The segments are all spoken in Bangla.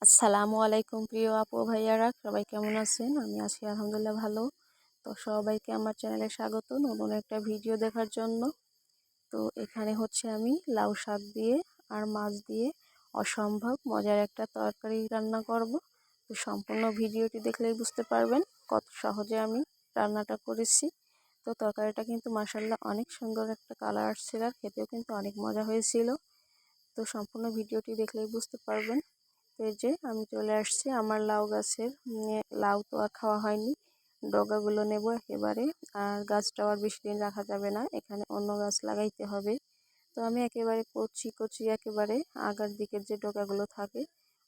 আসসালামু আলাইকুম প্রিয় আপু ভাইয়ারা, সবাই কেমন আছেন? আমি আছি আলহামদুলিল্লাহ ভালো। তো সবাইকে আমার চ্যানেলে স্বাগত নতুন একটা ভিডিও দেখার জন্য। তো এখানে হচ্ছে আমি লাউ শাক দিয়ে আর মাছ দিয়ে অসম্ভব মজার একটা তরকারি রান্না করব। তো সম্পূর্ণ ভিডিওটি দেখলেই বুঝতে পারবেন কত সহজে আমি রান্নাটা করেছি। তো তরকারিটা কিন্তু মাশাআল্লাহ অনেক সুন্দর একটা কালার আসছিল আর খেতেও কিন্তু অনেক মজা হয়েছিল। তো সম্পূর্ণ ভিডিওটি দেখলেই বুঝতে পারবেন। এই যে আমি চলে আসছি আমার লাউ গাছের, লাউ তো আর খাওয়া হয়নি, ডগাগুলো নেব একেবারে। আর গাছটাও আর বেশি দিন রাখা যাবে না, এখানে অন্য গাছ লাগাইতে হবে। তো আমি একেবারে কচি কচি একেবারে আগার দিকের যে ডগাগুলো থাকে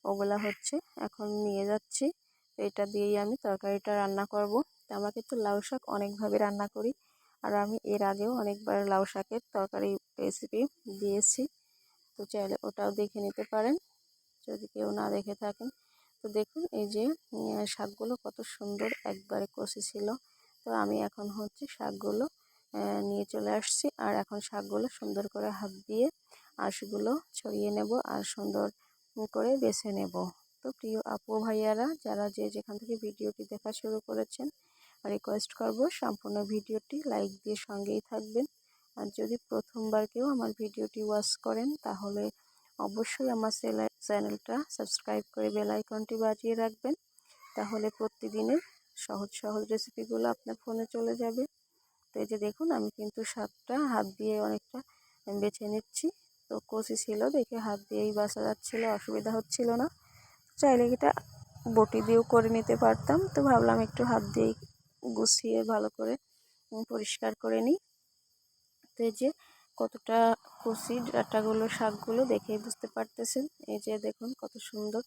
ওগুলা হচ্ছে এখন নিয়ে যাচ্ছি। তো এটা দিয়েই আমি তরকারিটা রান্না করব। তো আমরা কিন্তু লাউ শাক অনেকভাবে রান্না করি, আর আমি এর আগেও অনেকবার লাউ শাকের তরকারি রেসিপি দিয়েছি। তো চাইলে ওটাও দেখে নিতে পারেন যদি কেউ না দেখে থাকেন। তো দেখুন এই যে শাকগুলো কত সুন্দর একবারে কষি ছিল। তো আমি এখন হচ্ছে শাকগুলো নিয়ে চলে আসছি, আর এখন শাকগুলো সুন্দর করে হাত দিয়ে আঁশগুলো ছড়িয়ে নেব আর সুন্দর করে বেছে নেব। তো প্রিয় আপু ভাইয়ারা, যারা যে যেখান থেকে ভিডিওটি দেখা শুরু করেছেন, রিকোয়েস্ট করব সম্পূর্ণ ভিডিওটি লাইক দিয়ে সঙ্গেই থাকবেন। আর যদি প্রথমবার কেউ আমার ভিডিওটি ওয়াচ করেন তাহলে অবশ্যই আমার চ্যানেলটা সাবস্ক্রাইব করে বেল আইকনটি বাজিয়ে রাখবেন, তাহলে প্রতিদিনের সহজ সহজ রেসিপিগুলো আপনার ফোনে চলে যাবে। তো এই যে দেখুন আমি কিন্তু শাকটা হাত দিয়ে অনেকটা বেছে নিচ্ছি। তো কচি ছিল দেখে হাত দিয়েই বাছা যাচ্ছিল, অসুবিধা হচ্ছিল না। চাইলে এটা বটি দিয়েও করে নিতে পারতাম, তো ভাবলাম একটু হাত দিয়েই গুছিয়ে ভালো করে পরিষ্কার করে নিই। তো এই যে কতটা কচি ডাঁটাগুলো শাকগুলো দেখেই বুঝতে পারতেছেন, এই যে দেখুন কত সুন্দর।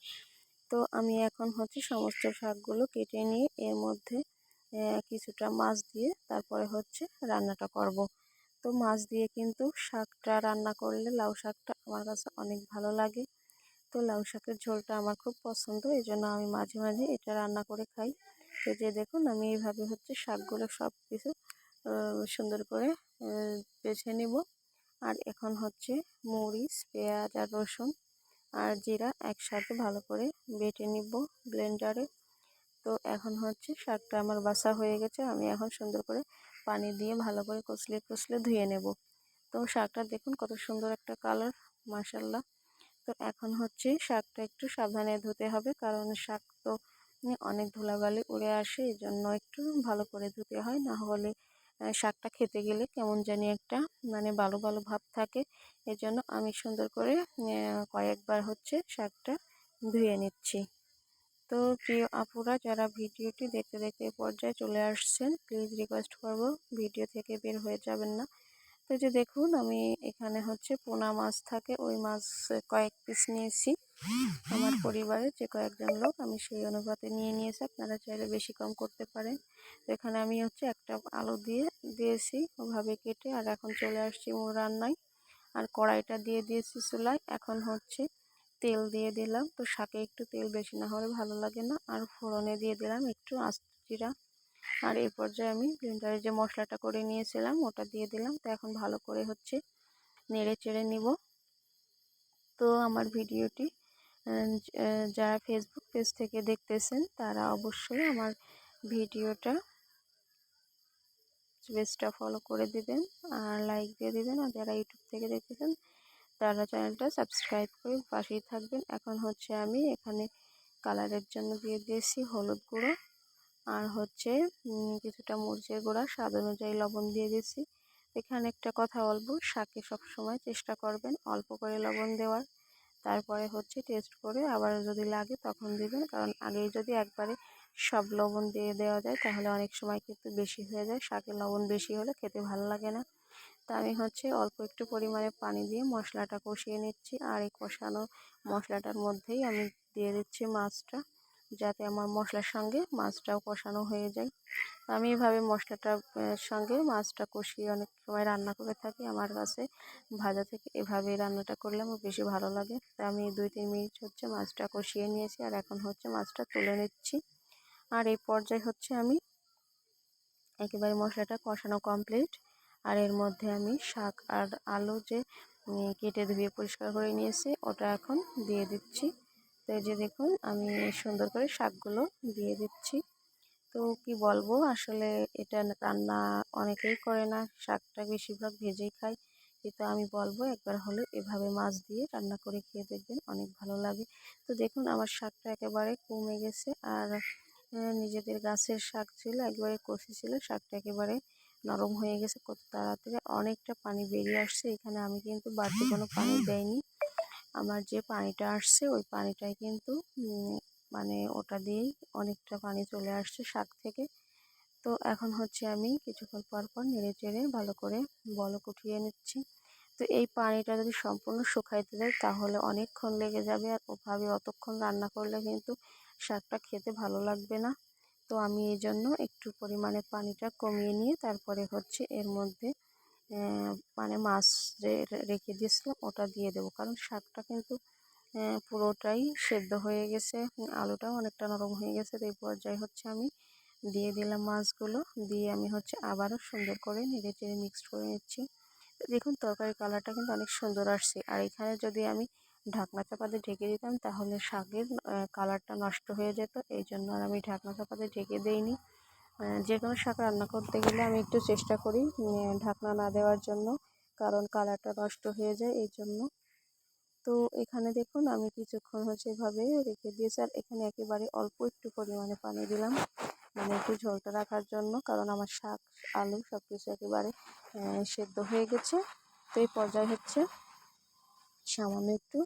তো আমি এখন হচ্ছে সমস্ত শাকগুলো কেটে নিয়ে এর মধ্যে কিছুটা মাছ দিয়ে তারপরে হচ্ছে রান্নাটা করব। তো মাছ দিয়ে কিন্তু শাকটা রান্না করলে লাউ শাকটা আমার কাছে অনেক ভালো লাগে। তো লাউ শাকের ঝোলটা আমার খুব পছন্দ, এই জন্য আমি মাঝে মাঝে এটা রান্না করে খাই। তো যে দেখুন আমি এইভাবে হচ্ছে শাকগুলো সব কিছু সুন্দর করে বেছে নিব। আর এখন হচ্ছে মরিচ, পেঁয়াজ আর রসুন আর জিরা একসাথে ভালো করে বেটে নিব ব্লেন্ডারে। তো এখন হচ্ছে শাকটা আমার বাছা হয়ে গেছে, আমি এখন সুন্দর করে পানি দিয়ে ভালো করে কষলে কষলে ধুয়ে নেব। তো শাকটা দেখুন কত সুন্দর একটা কালার, মাশাল্লাহ। তো এখন হচ্ছে শাকটা একটু সাবধানে ধুতে হবে, কারণ শাক তো অনেক ধুলাবালি উড়ে আসে, এই জন্য একটু ভালো করে ধুতে হয়, না হলে শাকটা খেতে গেলে কেমন জানি একটা বালু বালু ভাব থাকে। এই জন্য আমি সুন্দর করে কয়েকবার হচ্ছে শাকটা ধুয়ে নিচ্ছি। তো প্রিয় আপুরা, যারা ভিডিওটি দেখতে দেখতে পর্যায়ে চলে আসছেন, প্লিজ রিকোয়েস্ট করব ভিডিও থেকে বের হয়ে যাবেন না। তো যে দেখুন আমি এখানে হচ্ছে পোনা মাছ থাকে, ওই মাছ কয়েক পিস নিয়েছি। আমার পরিবারের যে কয়েকজন লোক আমি সেই অনুপাতে নিয়েছি, আপনারা চাইলে বেশি কম করতে পারেন। তো এখানে আমি হচ্ছে একটা আলু দিয়েছি ওভাবে কেটে, আর এখন চলে আসছি মূল রান্নায়। আর কড়াইটা দিয়ে দিয়েছি চুলায়, এখন হচ্ছে তেল দিয়ে দিলাম। তো শাকে একটু তেল বেশি না হলে ভালো লাগে না। আর ফোড়নে দিয়ে দিলাম একটু আস্ত জিরা। আর এই পর্যায়ে আমি ব্লেন্ডারে যে মশলাটা করে নিয়েছিলাম ওটা দিয়ে দিলাম। তো এখন ভালো করে হচ্ছে নেড়ে চেড়ে নিব। তো আমার ভিডিওটি যারা ফেসবুক পেজ থেকে দেখতেছেন তারা অবশ্যই আমার ভিডিওটা পেজটা ফলো করে দিবেন আর লাইক দিয়ে দিবেন। আর যারা ইউটিউব থেকে দেখতেছেন তারা চ্যানেলটা সাবস্ক্রাইব করে পাশেই থাকবেন। এখন হচ্ছে আমি এখানে কালারের জন্য দিয়ে দিয়েছি হলুদ গুঁড়ো, আর হচ্ছে কিছুটা মরিচের গুঁড়া, স্বাদ অনুযায়ী লবণ দিয়ে দিয়েছি। এখানে একটা কথা বলবো, শাকে সবসময় চেষ্টা করবেন অল্প করে লবণ দেওয়ার, তারপরে হচ্ছে টেস্ট করে আবার যদি লাগে তখন দিবেন, কারণ আগেই যদি একবারে সব লবণ দিয়ে দেওয়া যায় তাহলে অনেক সময় কিন্তু বেশি হয়ে যায়, শাকে লবণ বেশি হলে খেতে ভালো লাগে না। তা আমি হচ্ছে অল্প একটু পরিমাণে পানি দিয়ে মশলাটা কষিয়ে নিচ্ছি, আর এই কষানো মশলাটার মধ্যেই আমি দিয়ে দিচ্ছি মাছটা, যাতে আমার মশলার সঙ্গে মাছটাও কষানো হয়ে যায়। আমি এভাবে মশলাটার সঙ্গে মাছটা কষিয়ে অনেক সময় রান্না করে থাকি। আমার কাছে ভাজা থেকে এভাবে রান্নাটা করলে আমার বেশি ভালো লাগে। তা আমি 2-3 মিনিট হচ্ছে মাছটা কষিয়ে নিয়েছি, আর এখন হচ্ছে মাছটা তুলে নিচ্ছি। আর এই পর্যায়ে হচ্ছে আমি একেবারে মশলাটা কষানো কমপ্লিট, আর এর মধ্যে আমি শাক আর আলু যে কেটে ধুয়ে পরিষ্কার করে নিয়েছি ওটা এখন দিয়ে দিচ্ছি। তো এই যে দেখুন আমি সুন্দর করে শাকগুলো দিয়ে দিচ্ছি। তো কি বলবো, আসলে এটা রান্না অনেকেই করে না, শাকটা বেশিরভাগ ভেজেই খায়। কিন্তু আমি বলবো একবার হলেও এভাবে মাছ দিয়ে রান্না করে খেয়ে দেখবেন, অনেক ভালো লাগে। তো দেখুন আমার শাকটা একেবারে কমে গেছে, আর নিজেদের গাছের শাক ছিল, একবারে কষি ছিল, শাকটা একেবারে নরম হয়ে গেছে কত তাড়াতাড়ি, অনেকটা পানি বেরিয়ে আসছে। এখানে আমি কিন্তু বাড়তি কোনো পানি দেইনি, আমার যে পানিটা আসছে ওই পানিটাই কিন্তু মানে ওটা দিয়েই অনেকটা পানি চলে আসছে শাক থেকে। তো এখন হচ্ছে আমি কিছুক্ষণ পর পর নেড়ে চেড়ে ভালো করে বলক উঠিয়ে নিচ্ছি। তো এই পানিটা যদি সম্পূর্ণ শুকাইতে দেয় তাহলে অনেকক্ষণ লেগে যাবে, আর ওভাবে অতক্ষণ রান্না করলে কিন্তু শাকটা খেতে ভালো লাগবে না। তো আমি এই জন্য একটু পরিমাণে পানিটা কমিয়ে নিয়ে তারপরে হচ্ছে এর মধ্যে মানে মাছ যে রেখে দিয়েছিলাম ওটা দিয়ে দেবো, কারণ শাকটা কিন্তু পুরোটাই সেদ্ধ হয়ে গেছে, আলুটাও অনেকটা নরম হয়ে গেছে। তো এই পর্যায়ে হচ্ছে আমি দিয়ে দিলাম মাছগুলো, দিয়ে আমি হচ্ছে আবারও সুন্দর করে নেড়ে চেড়ে মিক্সড করে নিচ্ছি। দেখুন তরকারির কালারটা কিন্তু অনেক সুন্দর আসছে, আর এখানে যদি আমি ঢাকনা চাপা দিয়ে ঢেকে দিতাম তাহলে শাকের কালারটা নষ্ট হয়ে যেত, এই জন্য আর আমি ঢাকনা চাপা দিয়ে ঢেকে দেইনি। যে কোনো শাক রান্না করতে গেলে আমি একটু চেষ্টা করি ঢাকনা না দেওয়ার জন্য, কারণ কালারটা নষ্ট হয়ে যায় এই জন্য। তো এখানে দেখুন আমি কিছুক্ষণ হচ্ছে এভাবে রেখে দিয়েছি, আর এখানে একেবারে অল্প একটু পরিমাণে পানি দিলাম, মানে একটু ঝোলটা রাখার জন্য, কারণ আমার শাক আলু সব কিছু একেবারে সেদ্ধ হয়ে গেছে। তো এই পর্যায়ে হচ্ছে সামান্য একটু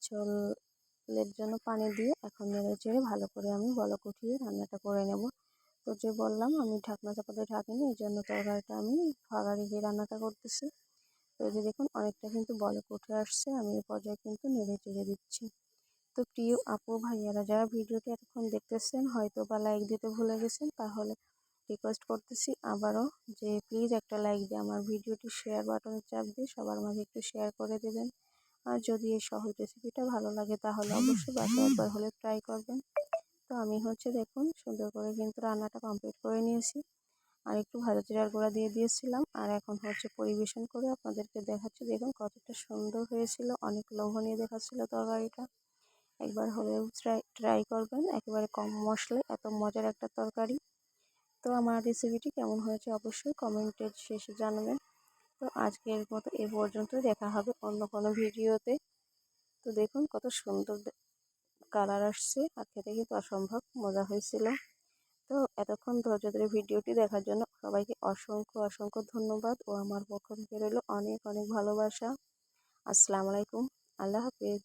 ঝোলের জন্য পানি দিয়ে এখন নেড়ে চেড়ে ভালো করে আমি বলক উঠিয়ে রান্নাটা করে নেব। তো যে বললাম আমি ঢাকনা চাপাতে ঢাকিনি, এই জন্য তরকারিটা আমি ফাঁকা রেখে রান্নাটা করতেছি। তো এই যে দেখুন অনেকটা কিন্তু বলক উঠে আসছে, আমি এই পর্যায়ে কিন্তু নেড়ে চেড়ে দিচ্ছি। তো প্রিয় আপু ভাইয়ারা যারা ভিডিওটি এতক্ষণ দেখতেছেন হয়তো বা লাইক দিতে ভুলে গেছেন, তাহলে রিকোয়েস্ট করতেছি আবারও যে প্লিজ একটা লাইক দিয়ে আমার ভিডিওটি শেয়ার বাটনে চাপ দিয়ে সবার মাঝে একটু শেয়ার করে দেবেন। আর যদি এই সহজ রেসিপিটা ভালো লাগে তাহলে অবশ্যই বাসায় একবার হলে ট্রাই করবেন। তো আমি হচ্ছে দেখুন সুন্দর করে কিন্তু রান্নাটা কমপ্লিট করে নিয়েছি, আর একটু ভাজা জিরার গুঁড়া দিয়ে দিয়েছিলাম, আর এখন হচ্ছে পরিবেশন করে আপনাদেরকে দেখাচ্ছি। দেখুন কতটা সুন্দর হয়েছিল, অনেক লোভনীয় দেখাচ্ছিল তরকারিটা, একবার হলেও ট্রাই করবেন, একেবারে কম মশলায় এত মজার একটা তরকারি। তো আমার রেসিপিটি কেমন হয়েছে অবশ্যই কমেন্টের শেষে জানাবেন। তো আজকের মতো এ পর্যন্ত, দেখা হবে অন্য কোনো ভিডিওতে। তো দেখুন কত সুন্দর কালার আসছে, আর খেতে কিন্তু অসম্ভব মজা হয়েছিল। তো এতক্ষণ ধৈর্য ধরে ভিডিওটি দেখার জন্য সবাইকে অসংখ্য অসংখ্য ধন্যবাদ, ও আমার পক্ষ থেকে রইল অনেক অনেক ভালোবাসা। আসসালামু আলাইকুম, আল্লাহ হাফেজ।